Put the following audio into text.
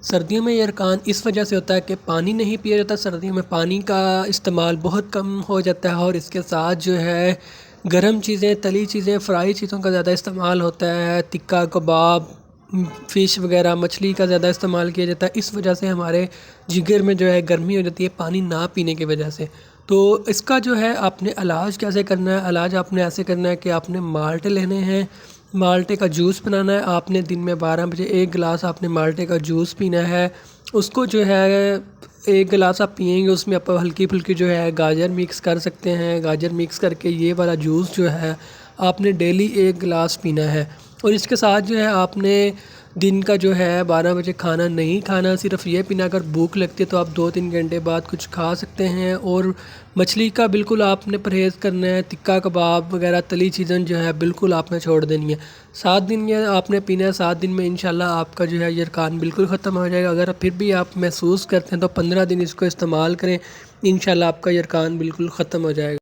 سردیوں میں یرقان اس وجہ سے ہوتا ہے کہ پانی نہیں پیا جاتا، سردیوں میں پانی کا استعمال بہت کم ہو جاتا ہے، اور اس کے ساتھ جو ہے گرم چیزیں، تلی چیزیں، فرائی چیزوں کا زیادہ استعمال ہوتا ہے، تکہ کباب، فش وغیرہ، مچھلی کا زیادہ استعمال کیا جاتا ہے۔ اس وجہ سے ہمارے جگر میں جو ہے گرمی ہو جاتی ہے پانی نہ پینے کی وجہ سے۔ تو اس کا جو ہے آپ نے علاج کیسے کرنا ہے؟ علاج آپ نے ایسے کرنا ہے کہ آپ نے مالٹے لینے ہیں، مالٹے کا جوس بنانا ہے۔ آپ نے دن میں 12 بجے 1 گلاس آپ نے مالٹے کا جوس پینا ہے۔ اس کو جو ہے 1 گلاس آپ پئیں گے، اس میں آپ ہلکی پھلکی جو ہے گاجر مکس کر سکتے ہیں۔ گاجر مکس کر کے یہ والا جوس جو ہے آپ نے ڈیلی 1 گلاس پینا ہے۔ اور اس کے ساتھ جو ہے آپ نے دن کا جو ہے 12 بجے کھانا نہیں کھانا، صرف یہ پینا۔ اگر بھوک لگتی ہے تو آپ 2-3 گھنٹے بعد کچھ کھا سکتے ہیں۔ اور مچھلی کا بالکل آپ نے پرہیز کرنا ہے، تکہ کباب وغیرہ تلی چیزیں جو ہے بالکل آپ نے چھوڑ دینی ہے۔ 7 دن یہ آپ نے پینا ہے، 7 دن میں انشاءاللہ آپ کا جو ہے یرقان بالکل ختم ہو جائے گا۔ اگر پھر بھی آپ محسوس کرتے ہیں تو 15 دن اس کو استعمال کریں، انشاءاللہ آپ کا یرقان بالکل ختم ہو جائے گا۔